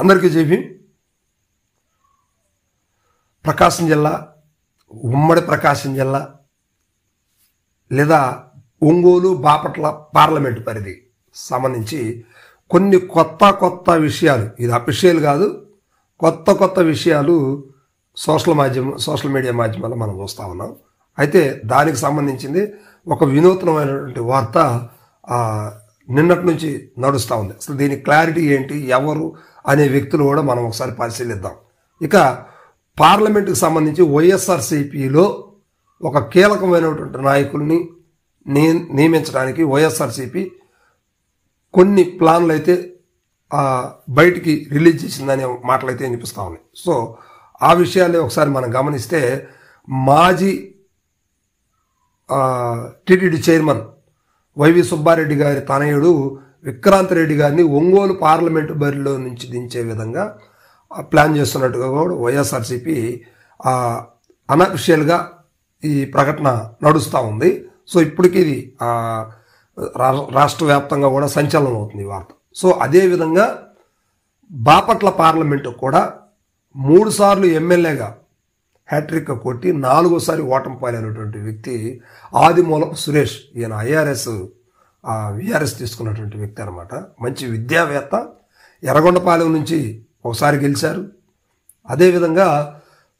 అందరికీ జేబీ. ప్రకాశం జిల్లా, ఉమ్మడి ప్రకాశం జిల్లా లేదా ఒంగోలు బాపట్ల పార్లమెంటు పరిధి సంబంధించి కొన్ని కొత్త విషయాలు, ఇది అఫీషియల్ కాదు, కొత్త విషయాలు సోషల్ మీడియా మాధ్యమాల్లో మనం చూస్తూ ఉన్నాం. అయితే దానికి సంబంధించింది ఒక వినూత్నమైనటువంటి వార్త నిన్నటి నుంచి నడుస్తూ ఉంది. అసలు దీని క్లారిటీ ఏంటి, ఎవరు అనే వ్యక్తులు కూడా మనం ఒకసారి పరిశీలిద్దాం. ఇక పార్లమెంటుకు సంబంధించి వైఎస్ఆర్సీపీలో ఒక కీలకమైనటువంటి నాయకుల్ని నియమించడానికి వైఎస్ఆర్సీపీ కొన్ని ప్లాన్లు అయితే బయటికి రిలీజ్ చేసిందనే మాటలు అయితే వినిపిస్తూ ఉన్నాయి. సో ఆ విషయాన్ని ఒకసారి మనం గమనిస్తే, మాజీ టీటీడీ చైర్మన్ వైవి సుబ్బారెడ్డి గారి తనయుడు విక్రాంత్ రెడ్డి గారిని ఒంగోలు పార్లమెంటు బరిలో నుంచి దించే విధంగా ప్లాన్ చేస్తున్నట్టుగా కూడా వైఎస్ఆర్సీపీ అనఫిషియల్గా ఈ ప్రకటన నడుస్తూ ఉంది. సో ఇప్పటికీ ఇది రాష్ట్ర వ్యాప్తంగా కూడా సంచలనం అవుతుంది ఈ వార్త. సో అదేవిధంగా బాపట్ల పార్లమెంటు కూడా 3 సార్లు ఎమ్మెల్యేగా హ్యాట్రిక్ కొట్టి 4వసారి ఓటమి పాలైనటువంటి వ్యక్తి ఆదిమూలపు సురేష్. ఈయన విఆర్ఎస్ తీసుకున్నటువంటి వ్యక్తి అనమాట. మంచి విద్యావేత్త. ఎర్రగొండపాలెం నుంచి ఒకసారి గెలిచారు, అదేవిధంగా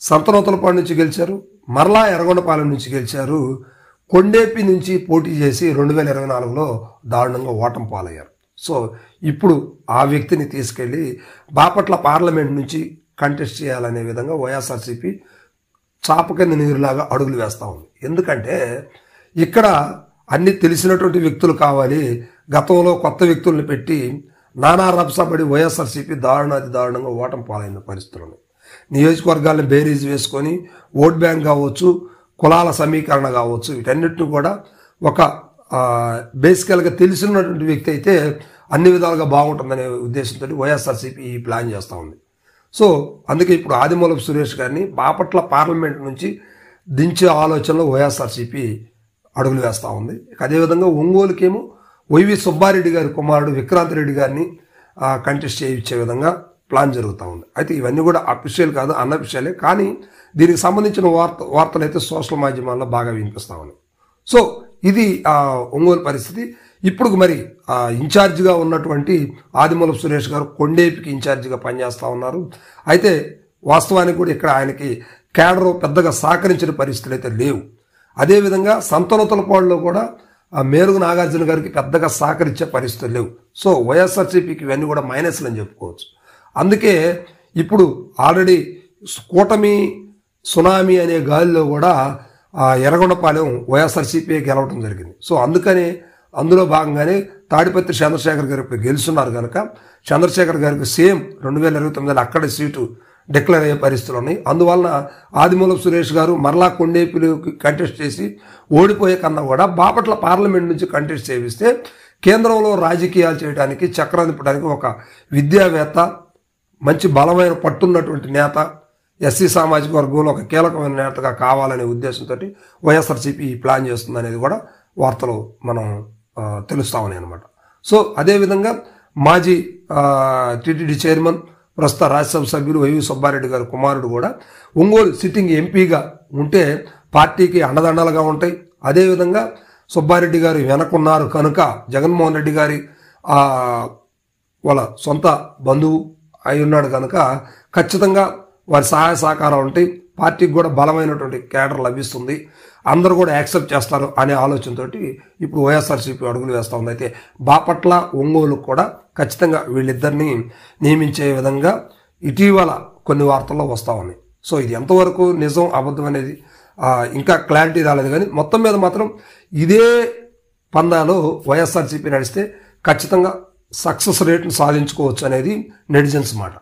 సంతనూతలపాడు నుంచి గెలిచారు, మరలా ఎర్రగొండపాలెం నుంచి గెలిచారు. కొండేపి నుంచి పోటీ చేసి 2024లో దారుణంగా ఓటమి పాలయ్యారు. సో ఇప్పుడు ఆ వ్యక్తిని తీసుకెళ్ళి బాపట్ల పార్లమెంట్ నుంచి కంటెస్ట్ చేయాలనే విధంగా వైఎస్ఆర్సీపీ చాపకింద నీరులాగా అడుగులు వేస్తూ ఉంది. ఎందుకంటే ఇక్కడ అన్ని తెలిసినటువంటి వ్యక్తులు కావాలి. గతంలో కొత్త వ్యక్తుల్ని పెట్టి నానా రభసపడి వైఎస్ఆర్సీపీ దారుణంగా ఓటమి పాలైన పరిస్థితులు. నియోజకవర్గాలను బేరీజ్ వేసుకొని ఓట్ బ్యాంక్ కావచ్చు, కులాల సమీకరణ కావచ్చు, వీటన్నిటిని కూడా ఒక బేసికల్గా తెలిసినటువంటి వ్యక్తి అయితే అన్ని విధాలుగా బాగుంటుందనే ఉద్దేశంతో వైఎస్ఆర్సీపీ ఈ ప్లాన్ చేస్తూ ఉంది. సో అందుకే ఇప్పుడు ఆదిమూలపు సురేష్ గారిని బాపట్ల పార్లమెంట్ నుంచి దించే ఆలోచనలో వైఎస్ఆర్సీపీ అడుగులు వేస్తూ ఉంది. అదేవిధంగా ఒంగోలుకేమో వైవి సుబ్బారెడ్డి గారి కుమారుడు విక్రాంత్ రెడ్డి గారిని కంటెస్ట్ చేయించే విధంగా ప్లాన్ జరుగుతూ ఉంది. అయితే ఇవన్నీ కూడా అఫీషియల్ కాదు, అన్అఫీషియలే. కానీ దీనికి సంబంధించిన వార్తలు అయితే సోషల్ మాధ్యమాల్లో బాగా వినిపిస్తూ ఉన్నాయి. సో ఇది ఒంగోలు పరిస్థితి. ఇప్పుడు మరి ఇన్ఛార్జిగా ఉన్నటువంటి ఆదిమూలపు సురేష్ గారు కొండేపికి ఇన్ఛార్జిగా పనిచేస్తూ ఉన్నారు. అయితే వాస్తవానికి కూడా ఇక్కడ ఆయనకి క్యాడర్ పెద్దగా సహకరించిన పరిస్థితులు అయితే లేవు. అదేవిధంగా సంతనూతలపాడులో కూడా మేరుగు నాగార్జున గారికి పెద్దగా సహకరించే పరిస్థితులు లేవు. సో వైఎస్ఆర్సీపీకి ఇవన్నీ కూడా మైనస్లు అని చెప్పుకోవచ్చు. అందుకే ఇప్పుడు ఆల్రెడీ కూటమి సునామీ అనే గాలిలో కూడా ఎర్రగొండపాలెం వైఎస్ఆర్సీపీ గెలవడం జరిగింది. సో అందులో భాగంగానే తాడిపత్రి చంద్రశేఖర్ గారు ఇప్పుడు గెలుస్తున్నారు కనుక చంద్రశేఖర్ గారికి సేమ్ 2029 అక్కడ సీటు డిక్లేర్ అయ్యే పరిస్థితులు ఉన్నాయి. అందువలన ఆదిమూలపు సురేష్ గారు మరలా కొండేపిలోకి కంటెస్ట్ చేసి ఓడిపోయే కన్నా కూడా బాపట్ల పార్లమెంట్ నుంచి కంటెస్ట్ చేయిస్తే కేంద్రంలో రాజకీయాలు చేయడానికి, చక్రం తిప్పడానికి ఒక విద్యావేత్త, మంచి బలమైన పట్టున్నటువంటి నేత, ఎస్సీ సామాజిక వర్గంలో ఒక కీలకమైన నేతగా కావాలనే ఉద్దేశంతో వైఎస్ఆర్సీపీ ప్లాన్ చేస్తుంది అనేది కూడా వార్తలు మనం తెలుస్తా ఉన్నాయి అనమాట. సో అదేవిధంగా మాజీ టీటీడీ చైర్మన్, ప్రస్తుత రాజ్యసభ సభ్యులు వైవి సుబ్బారెడ్డి గారి కుమారుడు కూడా ఒంగోలు సిట్టింగ్ ఎంపీగా ఉంటే పార్టీకి అండదండలుగా ఉంటాయి. అదేవిధంగా సుబ్బారెడ్డి గారు వెనకున్నారు కనుక జగన్మోహన్ రెడ్డి గారి వాళ్ళ సొంత బంధువు అయి ఉన్నాడు కనుక ఖచ్చితంగా వారి సహాయ సహకారాలు ఉంటాయి. పార్టీకి కూడా బలమైనటువంటి క్యాడర్ లభిస్తుంది, అందరూ కూడా యాక్సెప్ట్ చేస్తారు అనే ఆలోచనతో ఇప్పుడు వైఎస్ఆర్సీపీ అడుగులు వేస్తూ ఉంది. అయితే బాపట్ల, ఒంగోలు కూడా ఖచ్చితంగా వీళ్ళిద్దరిని నియమించే విధంగా ఇటీవల కొన్ని వార్తల్లో వస్తూ ఉన్నాయి. సో ఇది ఎంతవరకు నిజం అబద్ధం అనేది ఇంకా క్లారిటీ రాలేదు. కానీ మొత్తం మీద మాత్రం ఇదే పందాలో వైఎస్ఆర్సీపీ నడిస్తే ఖచ్చితంగా సక్సెస్ రేట్ను సాధించుకోవచ్చు అనేది నెటిజన్స్ మాట.